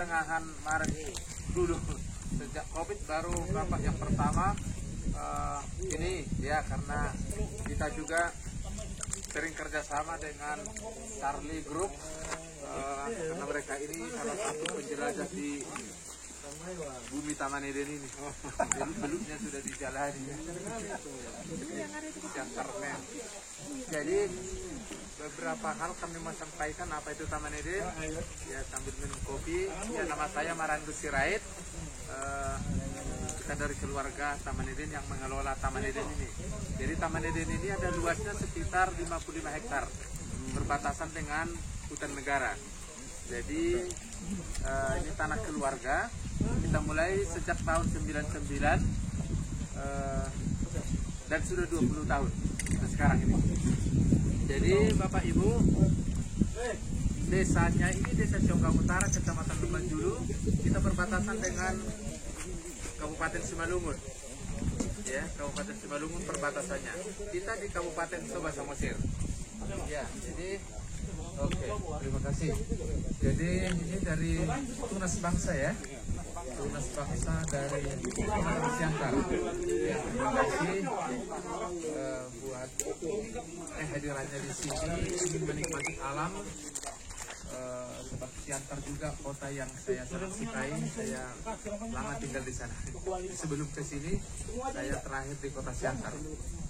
pertengahan Maret dulu. Sejak COVID baru Bapak yang pertama ini ya, karena kita juga sering kerjasama dengan Charlie Group karena mereka ini salah satu penjelajah di bumi Taman Eden ini. Belutnya sudah dijalani yang keren. Jadi beberapa hal kami mau sampaikan apa itu Taman Eden ya, sambil minum kopi. Ya, nama saya Marandu Sirait. Kita dari keluarga Taman Eden yang mengelola Taman Eden ini. Jadi Taman Eden ini ada luasnya sekitar 55 hektar, berbatasan dengan hutan negara. Jadi ini tanah keluarga. Kita mulai sejak tahun 99 dan sudah 20 tahun sekarang ini. Jadi Bapak Ibu, desanya ini Desa Conggang Utara, Kecamatan Lumajulu. Kita berbatasan dengan Kabupaten Simalungun. Ya, Kabupaten Simalungun perbatasannya. Kita di Kabupaten Toba Samosir. Ya, jadi oke, terima kasih. Jadi ini dari Tunas Bangsa ya. Tunas Bangsa dari Siantar. Ya, terima kasih buat hadirannya di sini, ingin menikmati alam. Sebab Siantar juga kota yang saya sangat sukai, saya lama tinggal di sana. Sebelum ke sini saya terakhir di kota Siantar,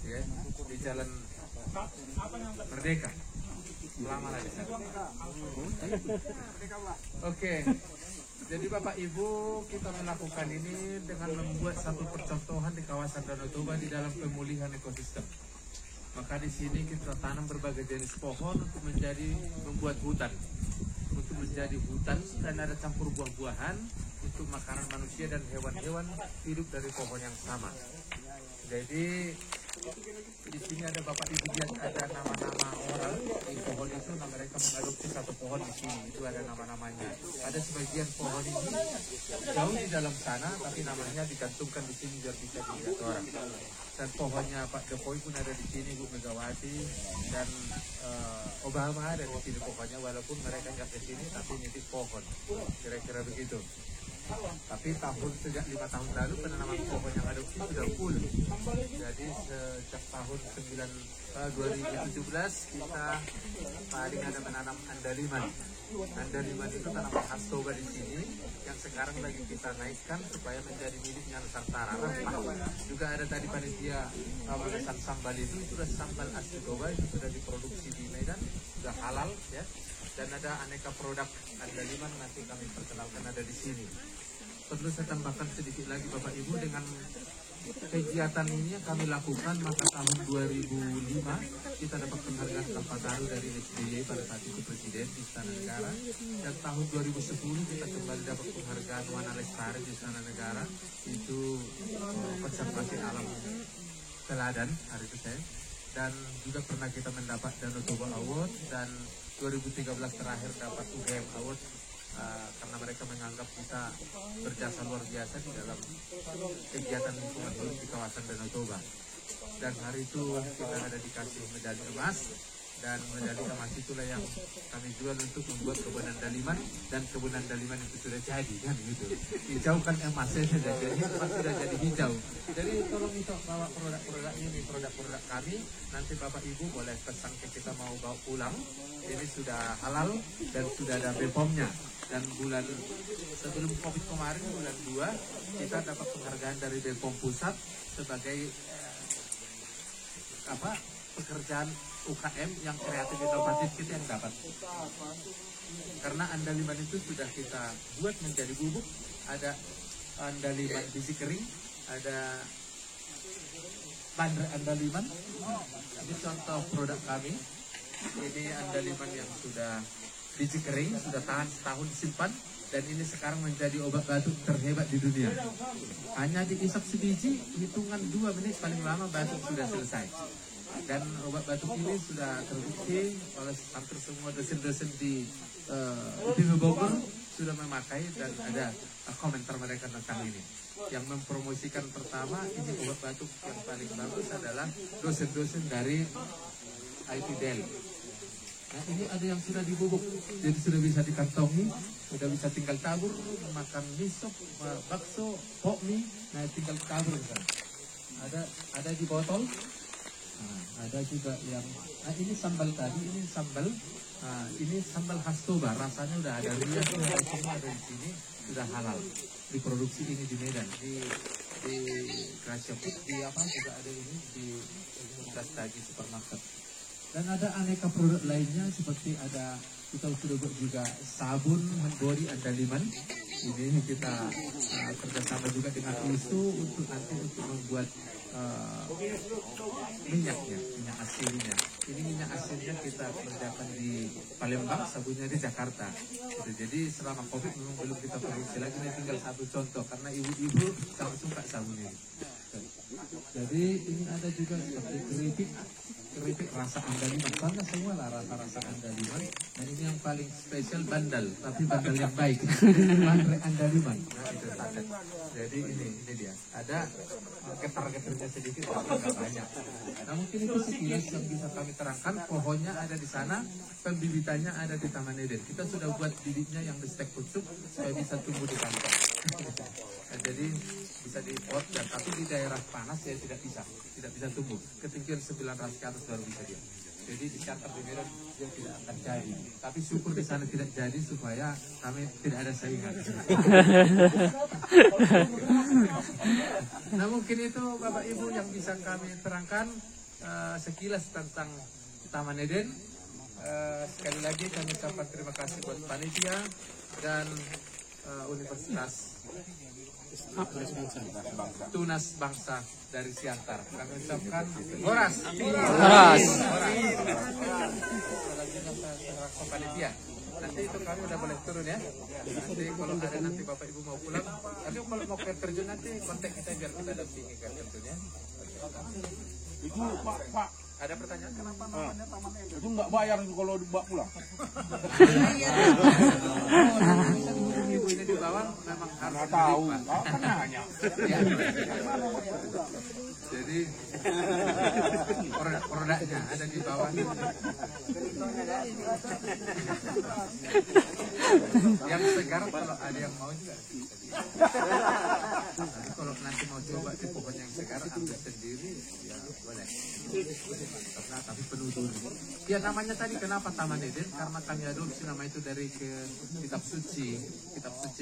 ya, di Jalan Merdeka. Lama lagi. Oke. Jadi Bapak Ibu, kita melakukan ini dengan membuat satu percontohan di kawasan Danau Toba di dalam pemulihan ekosistem. Maka di sini kita tanam berbagai jenis pohon untuk membuat hutan. Untuk menjadi hutan, dan ada campur buah-buahan untuk makanan manusia dan hewan-hewan hidup dari pohon yang sama. Jadi di sini ada Bapak Ibu lihat ada nama-nama orang di pohon itu. Nah, mereka mengadopsi satu pohon di sini, itu ada nama-namanya. Ada sebagian pohon ini jauh di dalam sana, tapi namanya digantungkan di sini biar bisa dilihat orang. Dan pohonnya Pak Jokowi pun ada di sini, Bu Megawati dan Obama ada di sini pohonnya, walaupun mereka nggak ke sini tapi nitip pohon, kira-kira begitu. Tapi sejak 5 tahun lalu penanaman pohon yang adopsi sudah full. Jadi sejak tahun 2017 kita paling ada menanam andaliman. Andaliman itu tanaman khas Toba di sini yang sekarang lagi kita naikkan supaya menjadi miliknya Nusantara. Juga ada tadi panitia memesan sambal itu sudah sambal asli Toba, itu sudah diproduksi di Medan, sudah halal ya. Dan ada aneka produk andaliman nanti kami perkenalkan ada di sini. Perlu saya tambahkan sedikit lagi Bapak Ibu, dengan kegiatan ini yang kami lakukan, maka tahun 2005 kita dapat penghargaan Kalpataru dari SBY pada saat itu Presiden di Istana Negara, dan tahun 2010 kita kembali dapat penghargaan Wana Lestari di Istana Negara, itu konservasi alam teladan hari itu saya, dan juga pernah kita mendapat Danau Toba Award, dan 2013 terakhir dapat UGM Award karena mereka menganggap kita berjasa luar biasa di dalam kegiatan lingkungan hidup di kawasan Danau Toba. Dan hari itu kita ada dikasih medali emas, dan medali emas itulah yang kami jual untuk membuat kebun andaliman, dan kebun andaliman itu sudah jadi kan gitu. Hijau kan emasnya sudah jadi, emas sudah jadi hijau. Jadi tolong itu bawa produk-produk ini, produk-produk kami, nanti Bapak Ibu boleh pesan ke kita mau bawa pulang. Ini sudah halal dan sudah ada BPOM-nya. Dan bulan sebelum COVID kemarin, bulan 2, kita dapat penghargaan dari BPOM Pusat sebagai pekerjaan UKM yang kreatif inovatif kita yang dapat. Karena andaliman itu sudah kita buat menjadi bubuk, ada andaliman biji kering, ada bandar andaliman. Ini contoh produk kami. Ini andaliman yang sudah biji kering, sudah tahan setahun disimpan, dan ini sekarang menjadi obat batuk terhebat di dunia. Hanya diisap sebiji, hitungan 2 menit paling lama batuk sudah selesai. Dan obat batuk ini sudah terbukti oleh hampir semua dosen-dosen di UPI Bogor sudah memakai, dan ada komentar mereka tentang ini. Yang mempromosikan pertama ini obat batuk yang paling bagus adalah dosen-dosen dari IT Delhi. Nah, ini ada yang sudah dibubuk, jadi sudah bisa dikantongi, sudah bisa tinggal tabur, makan misop, bakso, pokmi, nah tinggal tabur kan. Ada di botol, nah, ada juga yang, nah ini sambal tadi, ini sambal. Nah, ini sambal khas Toba, rasanya udah ada rias, ada di sini, sudah halal. Diproduksi ini di Medan, di Gracia Food, di apa juga ada ini di Dastagi Supermarket. Dan ada aneka produk lainnya seperti ada, kita sudah buat juga sabun Handbody Andaliman. Ini kita kerjasama juga dengan ISU untuk nanti untuk membuat minyaknya, minyak asinnya. Ini minyak asinnya kita kerjakan di Palembang, sabunnya di Jakarta. Jadi selama COVID memang belum kita produksi lagi, ini tinggal satu contoh karena ibu-ibu sangat suka sabun ini. Jadi ini ada juga seperti keripik rasa andaliman, karena semua lah rasa andaliman. Dan ini yang paling spesial bandal, tapi bandal yang baik. Bandal andaliman. Nah itu standar. Jadi ini dia. Ada getar-getarnya sedikit, tapi nggak banyak. Nah mungkin itu sekilas yang bisa kami terangkan. Pohonnya ada di sana, pembibitannya ada di Taman Eden. Kita sudah buat bibitnya yang di stek pucuk supaya bisa tumbuh di kantong. Nah, jadi bisa di pot, dan tapi di daerah panas ya tidak bisa tumbuh. Ketinggian 900 ke atas baru bisa dia. Jadi di Siantar di Medan dia tidak akan jadi. Tapi syukur di sana tidak jadi supaya kami tidak ada saingan. Nah mungkin itu Bapak Ibu yang bisa kami terangkan sekilas tentang Taman Eden. Sekali lagi kami ucapkan terima kasih buat panitia dan Universitas Tunas Bangsa dari Siantar. Kami ucapkan Horas. Panitia. Nanti itu kami udah boleh turun ya. Nanti kalau ada nanti Bapak Ibu mau pulang, tapi kalau mau ke terjun nanti kontak kita biar kita dampingi ke terjunnya. Itu Pak. Ada pertanyaan kenapa namanya Taman Eden? Itu nggak bayar itu kalau dibawa pulang. Ibu ini di bawah memang harus tahu. Kan nanya. Ya. Jadi produknya ada di bawah. Yang segar kalau ada yang mau juga. Tapi kalau nanti mau coba di pokoknya yang segar ambil sendiri ya boleh. Karena tapi penuh dulu. Ya namanya tadi kenapa Taman Eden? Karena kami adopsi nama itu dari kitab suci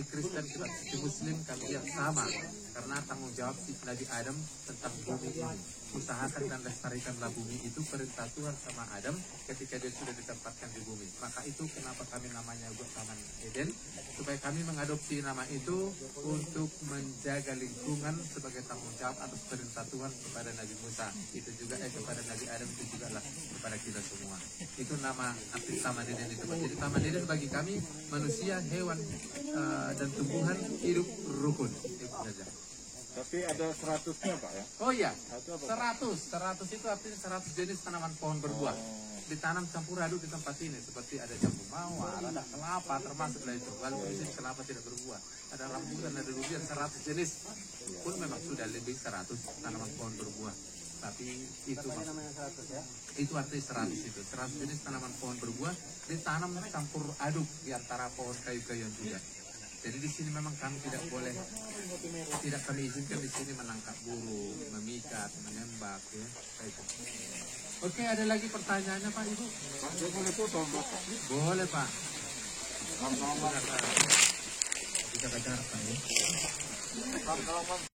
Kristen, kitab suci Muslim kami yang sama. Karena tanggung jawab Nabi Adam tentang bumi ini. Usahakan dan lestarikanlah bumi itu perintah Tuhan sama Adam ketika dia sudah ditempatkan di bumi. Maka itu kenapa kami namanya buat Taman Eden, supaya kami mengadopsi nama itu untuk menjaga lingkungan sebagai tanggung jawab atas perintah Tuhan kepada Nabi Musa. Itu juga kepada Nabi Adam, itu juga lah kepada kita semua. Itu nama arti Taman Eden itu. Jadi Taman Eden bagi kami manusia, hewan dan tumbuhan hidup rukun. Itu saja. Tapi ada 100-nya Pak ya? Oh iya, 100 itu artinya 100 jenis tanaman pohon berbuah. Ditanam campur aduk di tempat ini, seperti ada jambu mawar, ada kelapa, termasuklah itu. Walaupun di sini kelapa tidak berbuah, ada rambutan, ada durian, 100 jenis. Pun memang sudah lebih 100 tanaman pohon berbuah. Tapi itu itu artinya 100 itu. 100 jenis tanaman pohon berbuah ditanam campur aduk di antara pohon kayu-kayuan juga. Jadi di sini memang kami tidak kami izinkan di sini menangkap burung, memikat, menembak, ya. Oke, ada lagi pertanyaannya Pak Ibu? Boleh foto Pak? Boleh Pak. Kita bicara Pak ya.